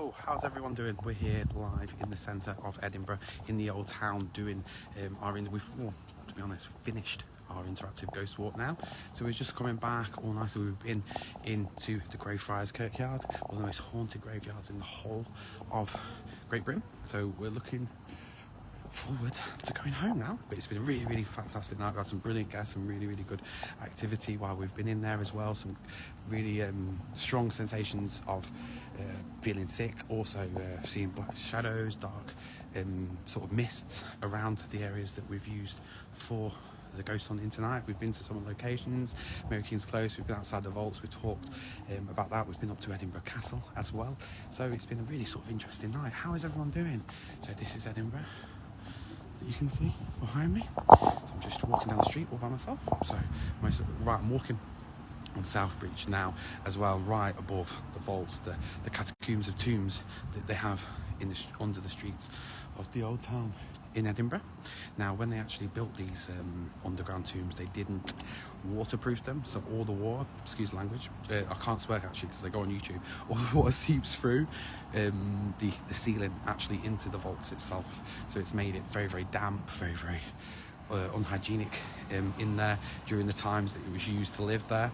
Hello, how's everyone doing? We're here live in the centre of Edinburgh, in the old town, doing to be honest, we finished our interactive ghost walk now. So we're just coming back all nice. We've been into the Greyfriars Kirkyard, one of the most haunted graveyards in the whole of Great Britain. So we're looking forward to going home now, but it's been a really fantastic night. We've had some brilliant guests, some really good activity while we've been in there as well, some really strong sensations of feeling sick, also seeing black shadows, dark sort of mists around the areas that we've used for the ghost hunting tonight. We've been to some locations, Mary King's Close, we've been outside the vaults, we've talked about that. We've been up to Edinburgh Castle as well, so it's been a really sort of interesting night. How is everyone doing? So this is Edinburgh that you can see behind me. So I'm just walking down the street all by myself. So I'm walking on South Breach now as well, right above the vaults, the catacombs of tombs that they have under the streets of the old town in Edinburgh. Now, when they actually built these underground tombs, they didn't waterproof them, so all the water, excuse the language, I can't swear actually because they go on YouTube, all the water seeps through the ceiling actually into the vaults itself, so it's made it very damp, very unhygienic in there during the times that it was used to live there.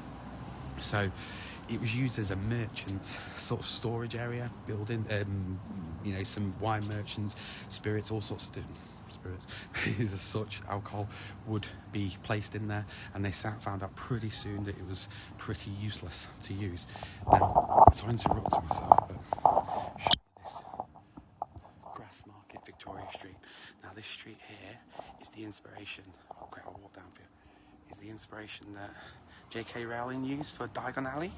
So it was used as a merchant sort of storage area, building, some wine merchants, spirits, all sorts of different spirits as such, alcohol would be placed in there, and they found out pretty soon that it was pretty useless to use. Now, so I interrupted myself, but show you this Grass Market, Victoria Street. Now this street here is the inspiration, okay, I'll walk down for you, is the inspiration that J.K. Rowling used for Diagon Alley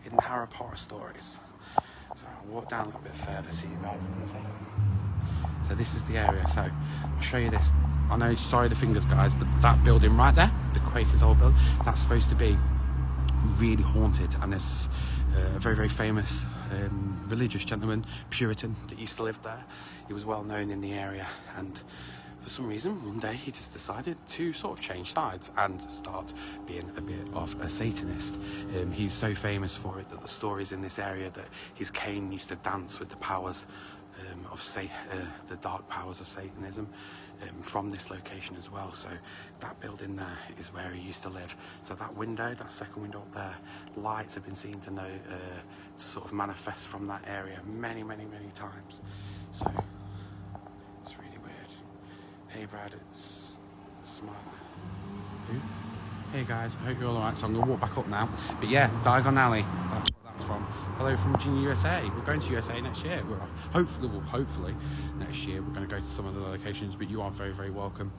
in the Harry Potter stories. So I'll walk down a little bit further so you guys can see. So this is the area, so I'll show you this. I know, sorry the fingers guys, but that building right there, the Quakers old building, that's supposed to be really haunted, and there's a very famous religious gentleman, Puritan, that used to live there. He was well known in the area, and for some reason, one day he just decided to sort of change sides and start being a bit of a Satanist. He's so famous for it that the stories in this area that his cane used to dance with the powers the dark powers of Satanism from this location as well. So that building there is where he used to live. So that window, that second window up there, lights have been seen to sort of manifest from that area many times. So it's really weird. Hey Brad, it's Smile. Who? Hey guys, I hope you're all alright. So I'm going to walk back up now. But yeah, Diagon Alley, that's what that's from. Hello from Virginia, USA. We're going to USA next year. Hopefully next year we're going to go to some of the locations, but you are very welcome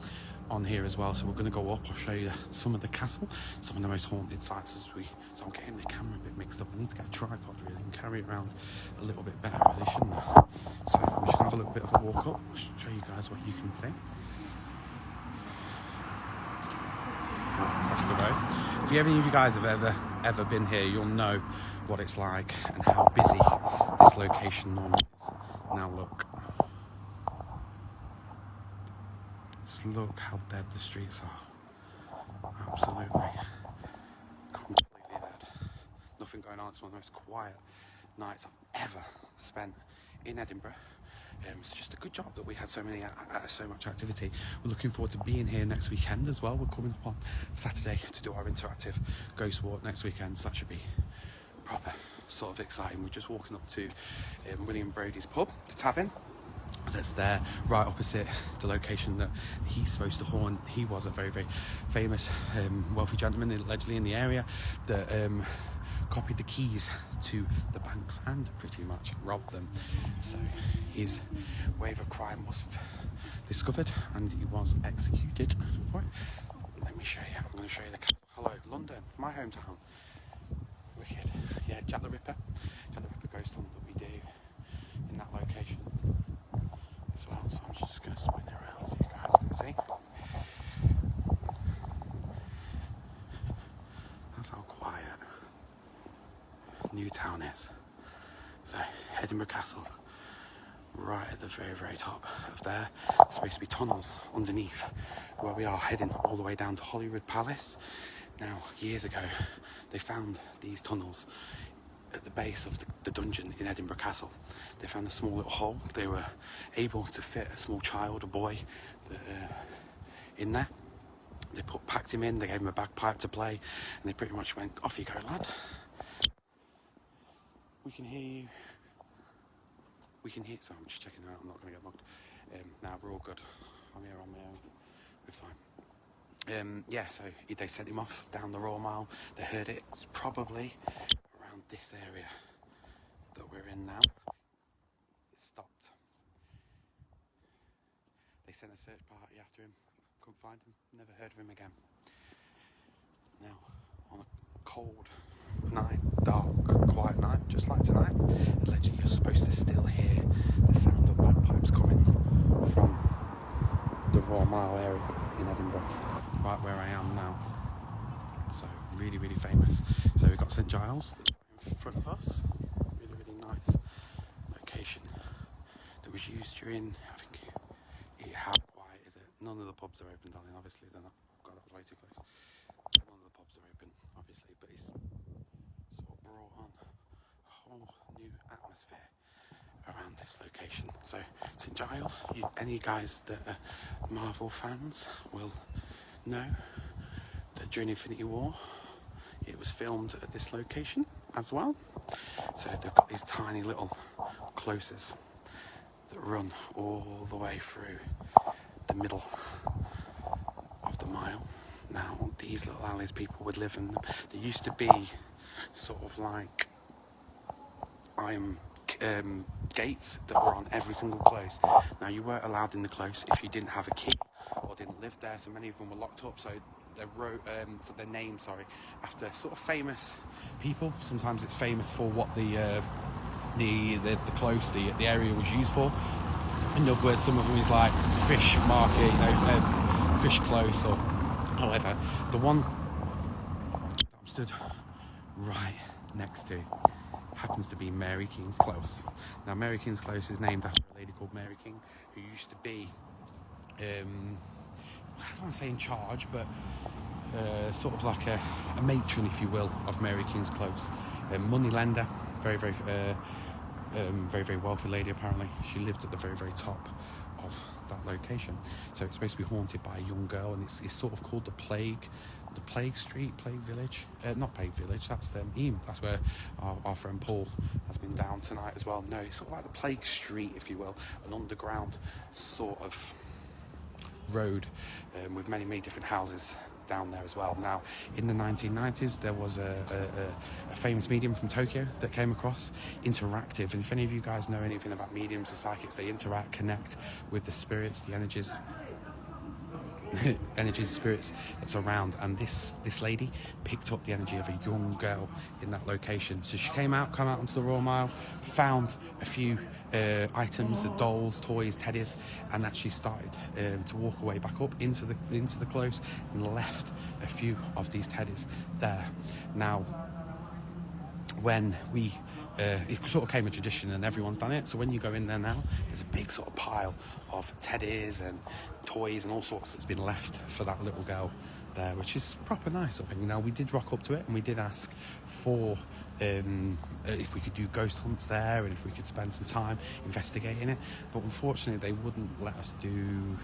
on here as well. So we're going to go up. I'll show you some of the castle, some of the most haunted sites so I'm getting the camera a bit mixed up. I need to get a tripod really and carry it around a little bit better really, shouldn't I? So we should have a little bit of a walk up. I'll show you guys what you can see. Across the road. If any of you guys have ever been here, you'll know what it's like and how busy this location normally is. Now look. Just look how dead the streets are. Absolutely. Completely dead. Nothing going on. It's one of the most quiet nights I've ever spent in Edinburgh. It's just a good job that we had so much activity. We're looking forward to being here next weekend as well. We're coming up on Saturday to do our interactive ghost walk next weekend, so that should be proper sort of exciting. We're just walking up to William Brodie's pub, the tavern, that's there right opposite the location that he's supposed to haunt. He was a very famous wealthy gentleman allegedly in the area that copied the keys to the banks and pretty much robbed them. So his wave of crime was discovered and he was executed for it. Let me show you. I'm going to show you the castle. Hello, London, my hometown. Wicked. Yeah, Jack the Ripper ghost hunt that we do in that location as well. So I'm just going to spin it around so you guys can see. That's how quiet Newtown is. So Edinburgh Castle, right at the very top of there. There's supposed to be tunnels underneath where we are, heading all the way down to Holyrood Palace. Now, years ago, they found these tunnels at the base of the dungeon in Edinburgh Castle, they found a small little hole. They were able to fit a small child, a boy, in there. They packed him in, they gave him a bagpipe to play, and they pretty much went, off you go, lad. We can hear you. We can hear, so I'm just checking out, I'm not going to get mugged. Now we're all good. I'm here on my own. We're fine. Yeah, so they sent him off down the Royal Mile. They heard it. It's probably around this area that we're in now. It stopped. They sent a search party after him. Couldn't find him. Never heard of him again. Now, on a cold night, dark, quiet night, just like tonight, allegedly you're supposed to still hear the sound of bagpipes coming from the Royal Mile area in Edinburgh, right where I am now. So really, really famous. So we've got St Giles in front of us. Really, really nice location that was used during, I think, how quiet is it? None of the pubs are open, darling, obviously. They're not. God, that was way too close. None of the pubs are open, obviously, but it's sort of brought on a whole new atmosphere around this location. So St Giles, any guys that are Marvel fans will know that during Infinity War it was filmed at this location as well. So they've got these tiny little closes that run all the way through the middle of the mile. Now these little alleys, people would live in them. There used to be sort of like iron gates that were on every single close. Now you weren't allowed in the close if you didn't have a key or didn't live there, so many of them were locked up. So they wrote their name, after sort of famous people. Sometimes it's famous for what the close, the area was used for. In other words, some of them is like fish market, fish close, or however. The one that I'm stood right next to happens to be Mary King's Close. Now Mary King's Close is named after a lady called Mary King, who used to be, I don't want to say in charge, but sort of like a matron, if you will, of Mary King's Close. Money lender, very, very wealthy lady apparently. She lived at the very, very top of that location. So it's supposed to be haunted by a young girl, and it's sort of called the Plague Street, Plague Village. Not Plague Village, that's Eam. That's where our friend Paul has been down tonight as well. No, it's sort of like the Plague Street, if you will, an underground sort of road with many, many different houses down there as well. Now, in the 1990s, there was a famous medium from Tokyo that came across, interactive. And if any of you guys know anything about mediums or psychics, they interact, connect with the spirits, the energies, spirits that's around. And this lady picked up the energy of a young girl in that location. So she come out onto the Royal Mile, found a few items, the dolls, toys, teddies, and actually started to walk away back up into the close, and left a few of these teddies there. Now, when it sort of became a tradition and everyone's done it, so when you go in there now, there's a big sort of pile of teddies and toys and all sorts that's been left for that little girl there, which is proper nice, I think. Now, we did rock up to it and we did ask for if we could do ghost hunts there and if we could spend some time investigating it, but unfortunately they wouldn't let us do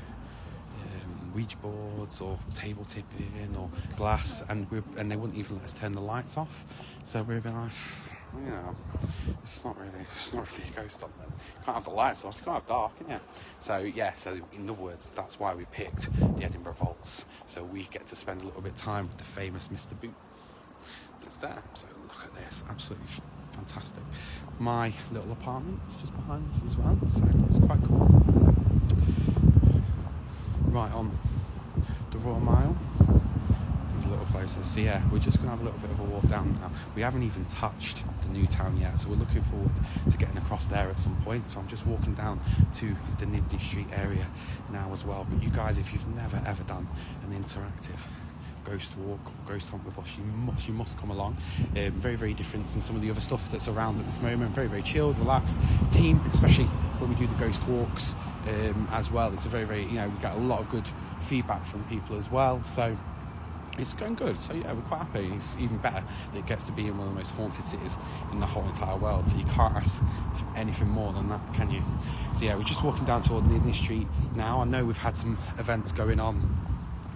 Ouija boards or table tipping or glass, and they wouldn't even let us turn the lights off. So we've been like, it's not really a ghost hunt then. You can't have the lights off, you can't have dark, can you? So yeah, so in other words, that's why we picked the Edinburgh Vaults. So we get to spend a little bit of time with the famous Mr. Boots that's there. So look at this, absolutely fantastic. My little apartment is just behind us as well, so it's quite cool. Right on the Royal Mile, it's a little closer. So yeah, we're just going to have a little bit of a walk down now. We haven't even touched the new town yet, so we're looking forward to getting across there at some point. So I'm just walking down to the Nibley Street area now as well. But you guys, if you've never ever done an interactive ghost walk or ghost hunt with us, you must come along. Very, very different than some of the other stuff that's around at this moment. Very, very chilled, relaxed team, especially when we do the ghost walks as well. It's a very, very, we get a lot of good feedback from people as well. So It's going good, so yeah, we're quite happy. It's even better that it gets to be in one of the most haunted cities in the whole entire world, so you can't ask for anything more than that, can you? So yeah, we're just walking down toward Nidney Street now. I know we've had some events going on.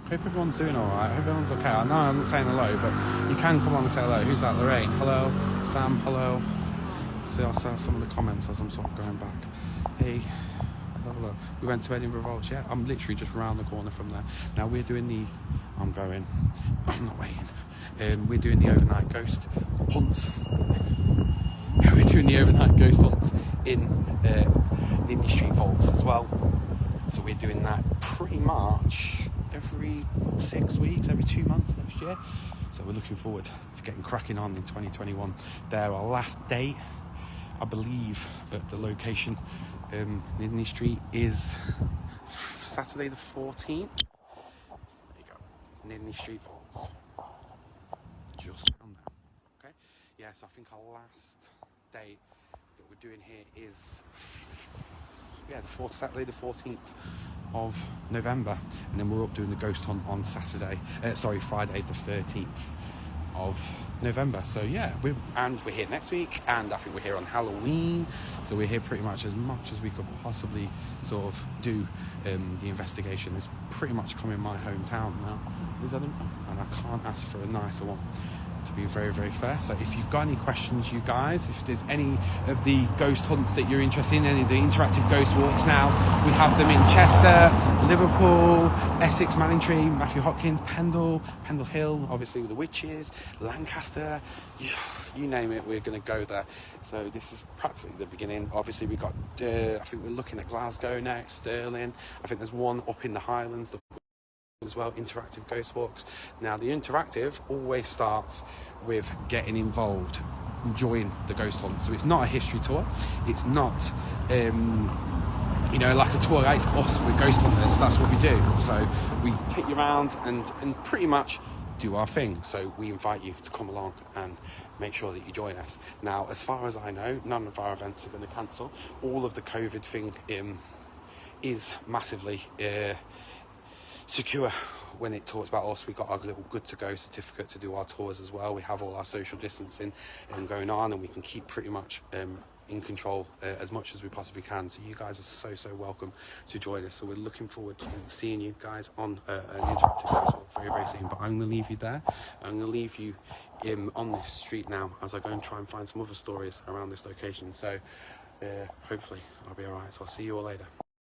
Hope everyone's doing alright, hope everyone's okay. I know I'm not saying hello, but you can come on and say hello. Who's that? Lorraine? Hello? Sam? Hello? So I'll say some of the comments as I'm sort of going back. Hey, have a look. We went to Edinburgh Vaults, yeah. I'm literally just round the corner from there. Now we're doing the... I'm going, but I'm not waiting. We're doing the overnight ghost hunts. We're doing the overnight ghost hunts in Nidney Street Vaults as well. So we're doing that pretty much every 6 weeks, every 2 months next year. So we're looking forward to getting cracking on in 2021. They're our last date, I believe, at the location. Nidney Street is Saturday the 14th. Nidney Street Vaults. Just down there. Okay? Yes, I think our last date that we're doing here is Saturday the 14th of November. And then we're up doing the ghost hunt on Friday the 13th of November. So yeah, we're here next week, and I think we're here on Halloween. So we're here pretty much as we could possibly sort of do. The investigation is pretty much come in my hometown now, is Edinburgh, and I can't ask for a nicer one, to be very, very fair. So if you've got any questions, you guys, if there's any of the ghost hunts that you're interested in, any of the interactive ghost walks now, we have them in Chester, Liverpool, Essex, Manningtree, Matthew Hopkins, Pendle Hill, obviously with the witches, Lancaster, you name it, we're going to go there. So this is practically the beginning. Obviously we've got, I think we're looking at Glasgow next, Stirling. I think there's one up in the Highlands that as well, interactive ghost walks. Now the interactive always starts with getting involved, enjoying the ghost hunt. So it's not a history tour, it's not like a tour, it's us, we're ghost hunters, that's what we do. So we take you around and pretty much do our thing. So we invite you to come along and make sure that you join us. Now as far as I know, none of our events are going to cancel. All of the COVID thing is massively secure. When it talks about us, we got our little good to go certificate to do our tours as well. We have all our social distancing going on, and we can keep pretty much in control as much as we possibly can. So you guys are so welcome to join us. So we're looking forward to seeing you guys on an interactive ghost walk very, very soon. But I'm going to leave you there. I'm going to leave you on this street now as I go and try and find some other stories around this location. So hopefully I'll be alright. So I'll see you all later.